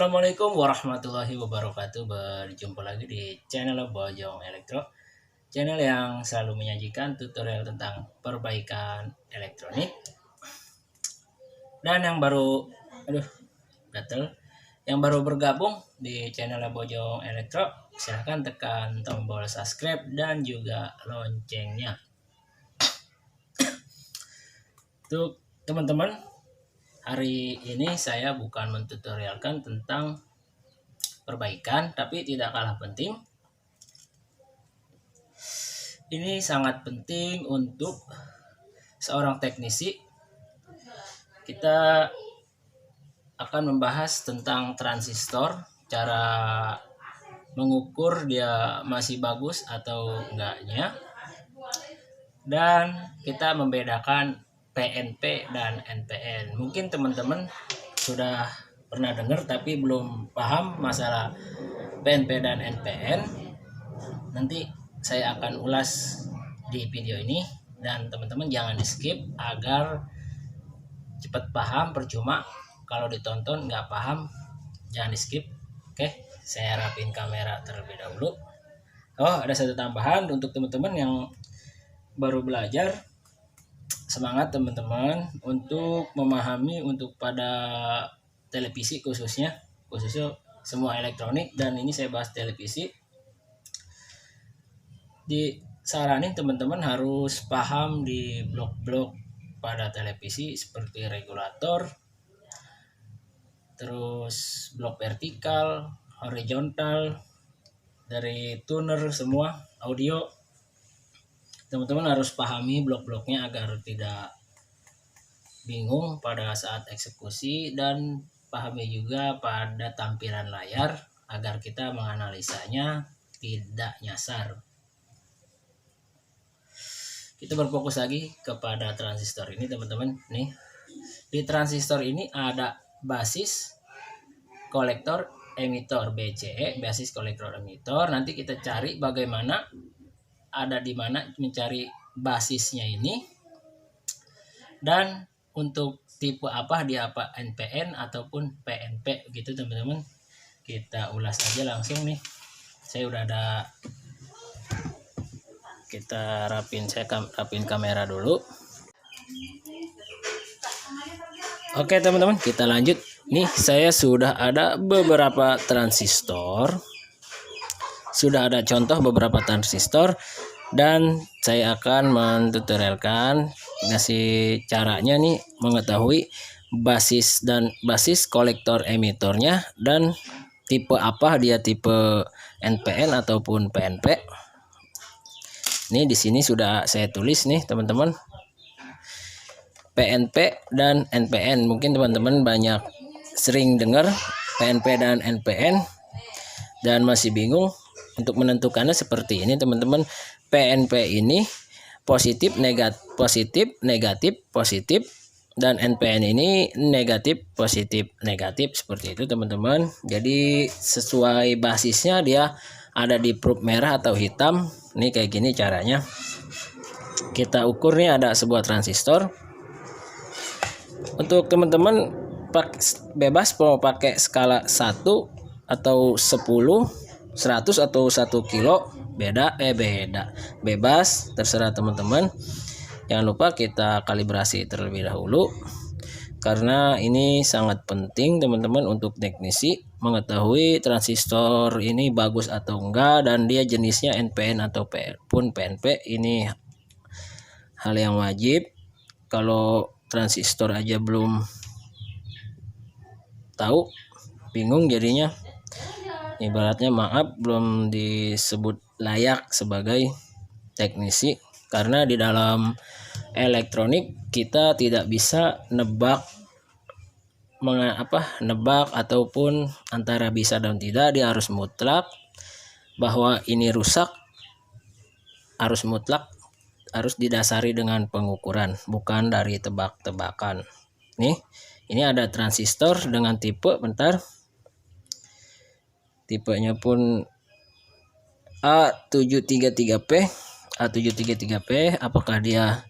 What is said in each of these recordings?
Assalamualaikum warahmatullahi wabarakatuh. Berjumpa lagi di channel Bojong Elektro, channel yang selalu menyajikan tutorial tentang perbaikan elektronik. Dan yang baru yang baru bergabung di channel Bojong Elektro, silahkan tekan tombol subscribe dan juga loncengnya. Untuk teman-teman, hari ini saya bukan mentutorialkan tentang perbaikan, tapi tidak kalah penting. Ini sangat penting untuk seorang teknisi. Kita akan membahas tentang transistor, cara mengukur dia masih bagus atau enggaknya, dan kita membedakan PNP dan NPN. Mungkin teman-teman sudah pernah dengar tapi belum paham masalah PNP dan NPN. Nanti saya akan ulas di video ini, dan teman-teman jangan di skip agar cepat paham. Percuma kalau ditonton nggak paham, jangan di skip. Oke, saya rapin kamera terlebih dahulu. Ada satu tambahan untuk teman-teman yang baru belajar. Semangat teman-teman untuk memahami untuk pada televisi khususnya semua elektronik, dan ini saya bahas televisi. Disaranin teman-teman harus paham di blok-blok pada televisi seperti regulator, terus blok vertikal, horizontal, dari tuner semua audio. Teman-teman harus pahami blok-bloknya agar tidak bingung pada saat eksekusi, dan pahami juga pada tampilan layar agar kita menganalisanya tidak nyasar. Kita berfokus lagi kepada transistor ini teman-teman. Nih, di transistor ini ada basis, kolektor, emitor, BCE, basis, kolektor, emitor. Nanti kita cari bagaimana ada di mana mencari basisnya ini, dan untuk tipe apa dia, apa NPN ataupun PNP gitu teman-teman. Kita ulas aja langsung nih. Saya udah ada, kita rapin kamera dulu. Oke teman-teman, kita lanjut. Nih, saya sudah ada beberapa transistor. Sudah ada contoh beberapa transistor, dan saya akan mentutorialkan ngasih caranya nih mengetahui basis kolektor emitornya, dan tipe apa dia, tipe NPN ataupun PNP. Ini di sini sudah saya tulis nih teman-teman, PNP dan NPN. Mungkin teman-teman banyak sering dengar PNP dan NPN dan masih bingung untuk menentukannya. Seperti ini teman-teman, PNP ini positif negatif positif, dan NPN ini negatif positif negatif, seperti itu teman-teman. Jadi sesuai basisnya dia ada di probe merah atau hitam. Nih kayak gini caranya kita ukur. Nih ada sebuah transistor. Untuk teman-teman bebas mau pakai skala 1 atau 10, 100 atau 1 kilo, bebas, terserah teman-teman. Jangan lupa kita kalibrasi terlebih dahulu, karena ini sangat penting teman-teman untuk teknisi mengetahui transistor ini bagus atau enggak, dan dia jenisnya NPN atau PNP. Ini hal yang wajib. Kalau transistor aja belum tahu, bingung jadinya. Ibaratnya belum disebut layak sebagai teknisi, karena di dalam elektronik kita tidak bisa nebak ataupun antara bisa dan tidak. Dia harus mutlak bahwa ini rusak, harus mutlak, harus didasari dengan pengukuran, bukan dari tebak-tebakan. Nih, ini ada transistor dengan tipe, tipenya pun A733P. Apakah dia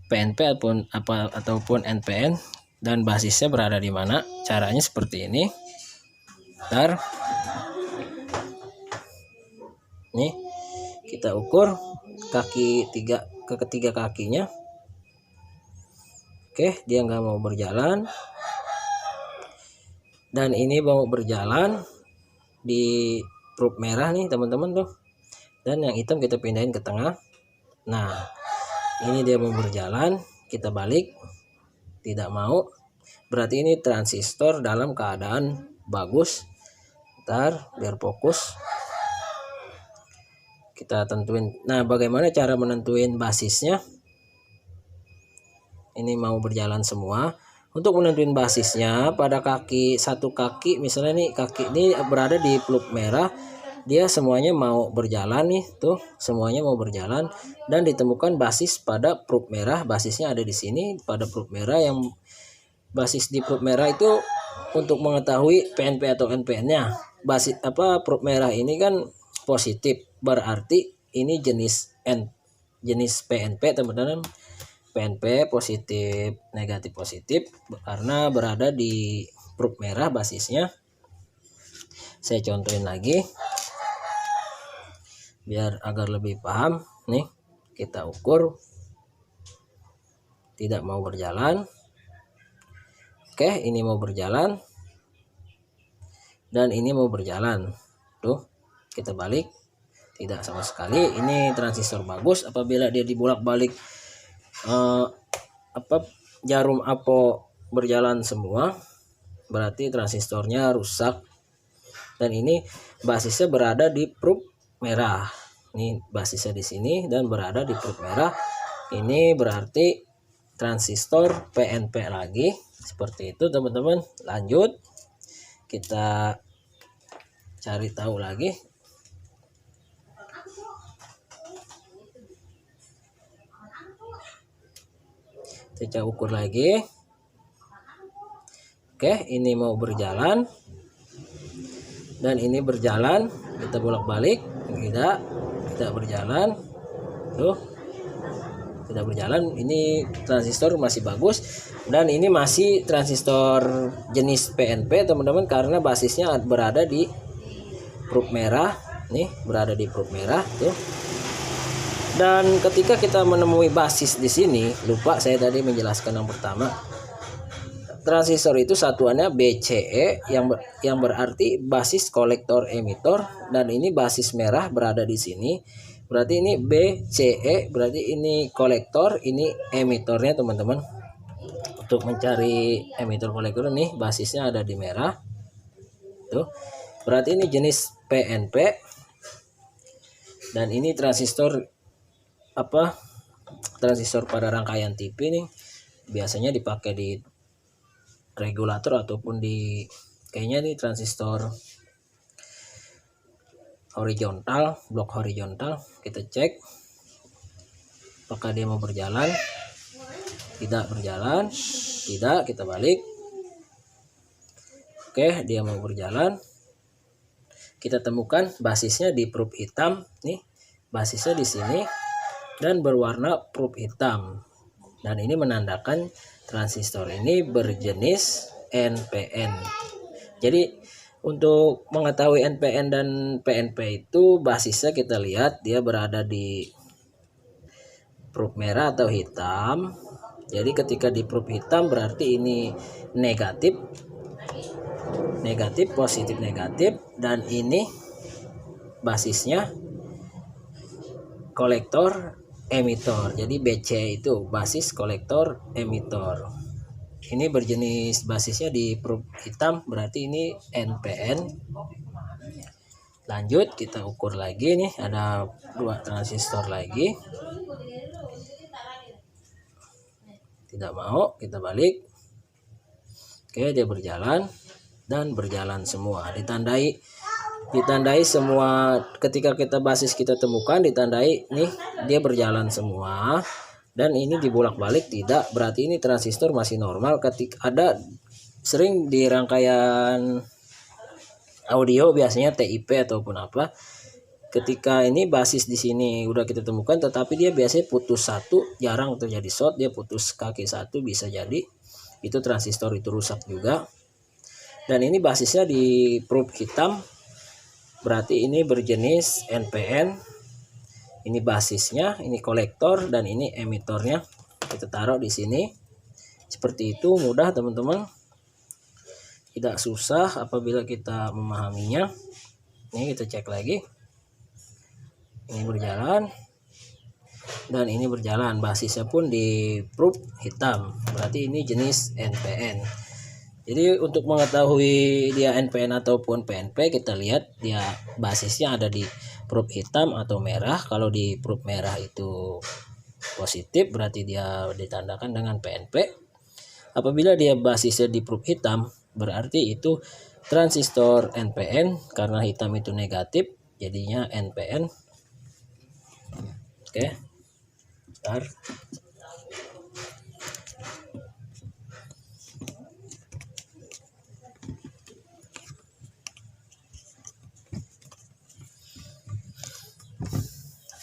PNP ataupun NPN, dan basisnya berada di mana? Caranya seperti ini. Ntar nih kita ukur ketiga kakinya. Oke, dia nggak mau berjalan, dan ini mau berjalan di probe merah nih teman-teman tuh, dan yang hitam kita pindahin ke tengah. Nah, ini dia mau berjalan, kita balik, tidak mau, berarti ini transistor dalam keadaan bagus. Ntar biar fokus kita tentuin. Nah, bagaimana cara menentuin basisnya? Ini mau berjalan semua. Untuk menentuin basisnya, pada satu kaki, misalnya nih kaki ini berada di probe merah, dia semuanya mau berjalan nih, tuh semuanya mau berjalan, dan ditemukan basis pada probe merah. Basisnya ada di sini pada probe merah. Yang basis di probe merah itu untuk mengetahui PNP atau NPN-nya. Basis probe merah ini kan positif, berarti ini jenis PNP teman-teman. PNP positif negatif positif karena berada di probe merah basisnya. Saya contohin lagi biar agar lebih paham. Nih kita ukur, tidak mau berjalan. Oke, ini mau berjalan, dan ini mau berjalan. Tuh kita balik, tidak sama sekali. Ini transistor bagus. Apabila dia dibolak-balik jarum apo berjalan semua, berarti transistornya rusak. Dan ini basisnya berada di probe merah. Ini basisnya di sini dan berada di probe merah. Ini berarti transistor PNP lagi. Seperti itu teman-teman. Lanjut kita cari tahu lagi. Kita ukur lagi. Oke, ini mau berjalan, dan ini berjalan. Kita bolak-balik, tidak berjalan. Tuh, tidak berjalan. Ini transistor masih bagus, dan ini masih transistor jenis PNP teman-teman, karena basisnya berada di probe merah. Nih berada di probe merah tuh. Dan ketika kita menemui basis di sini, lupa saya tadi menjelaskan yang pertama. Transistor itu satuannya BCE yang berarti basis kolektor emitor, dan ini basis merah berada di sini. Berarti ini BCE, berarti ini kolektor, ini emitornya teman-teman. Untuk mencari emitor kolektor nih, basisnya ada di merah. Tuh. Berarti ini jenis PNP. Dan ini transistor transistor pada rangkaian TV nih, biasanya dipakai di regulator ataupun di kayaknya nih transistor horizontal, blok horizontal. Kita cek apakah dia mau berjalan. Tidak berjalan, tidak, kita balik. Oke, dia mau berjalan. Kita temukan basisnya di probe hitam nih, basisnya di sini dan berwarna probe hitam, dan ini menandakan transistor ini berjenis NPN. Jadi untuk mengetahui NPN dan PNP itu basisnya kita lihat dia berada di probe merah atau hitam. Jadi ketika di probe hitam berarti ini negatif positif negatif, dan ini basisnya kolektor emitor. Jadi BC itu basis kolektor emitor. Ini berjenis basisnya di probe hitam, berarti ini NPN. Lanjut kita ukur lagi nih, ada 2 transistor lagi. Tidak mau, kita balik. Oke, dia berjalan dan berjalan semua. Ditandai semua. Ketika kita basis kita temukan, ditandai nih dia berjalan semua, dan ini dibolak-balik tidak, berarti ini transistor masih normal. Ketika ada sering di rangkaian audio biasanya TIP ataupun apa, ketika ini basis di sini udah kita temukan tetapi dia biasanya putus satu, jarang terjadi short, dia putus kaki satu, bisa jadi itu transistor itu rusak juga. Dan ini basisnya di probe hitam, berarti ini berjenis NPN. Ini basisnya, ini kolektor, dan ini emitornya. Kita taruh di sini. Seperti itu, mudah teman-teman. Tidak susah apabila kita memahaminya. Ini kita cek lagi. Ini berjalan. Dan ini berjalan. Basisnya pun di probe hitam. Berarti ini jenis NPN. Jadi untuk mengetahui dia NPN ataupun PNP, kita lihat dia basisnya ada di probe hitam atau merah. Kalau di probe merah itu positif, berarti dia ditandakan dengan PNP. Apabila dia basisnya di probe hitam, berarti itu transistor NPN, karena hitam itu negatif, jadinya NPN. Oke. Bentar.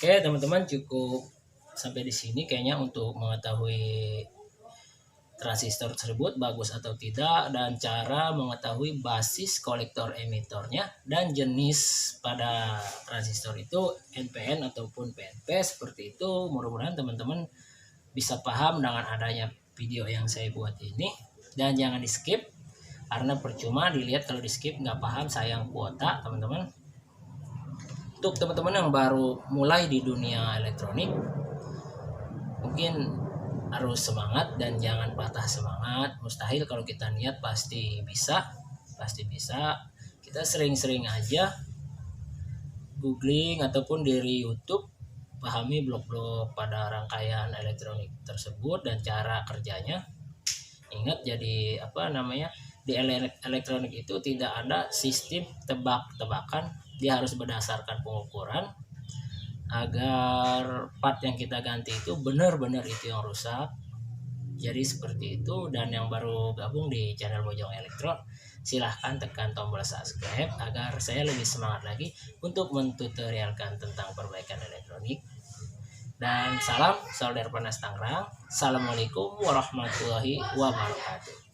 Oke teman-teman, cukup sampai di sini kayaknya untuk mengetahui transistor tersebut bagus atau tidak, dan cara mengetahui basis kolektor emitornya, dan jenis pada transistor itu NPN ataupun PNP. Seperti itu, mudah-mudahan teman-teman bisa paham dengan adanya video yang saya buat ini. Dan jangan di skip, karena percuma dilihat kalau di skip nggak paham, sayang kuota teman-teman. Untuk teman-teman yang baru mulai di dunia elektronik, mungkin harus semangat dan jangan patah semangat. Mustahil, kalau kita niat pasti bisa. Kita sering-sering aja googling ataupun dari YouTube, pahami blok-blok pada rangkaian elektronik tersebut dan cara kerjanya. Ingat, jadi di elektronik itu tidak ada sistem tebak-tebakan. Dia harus berdasarkan pengukuran agar part yang kita ganti itu benar-benar itu yang rusak. Jadi seperti itu. Dan yang baru gabung di channel Bojong Elektro, silahkan tekan tombol subscribe agar saya lebih semangat lagi untuk mentutorialkan tentang perbaikan elektronik. Dan salam Solder Panas Tangerang. Assalamualaikum warahmatullahi wabarakatuh.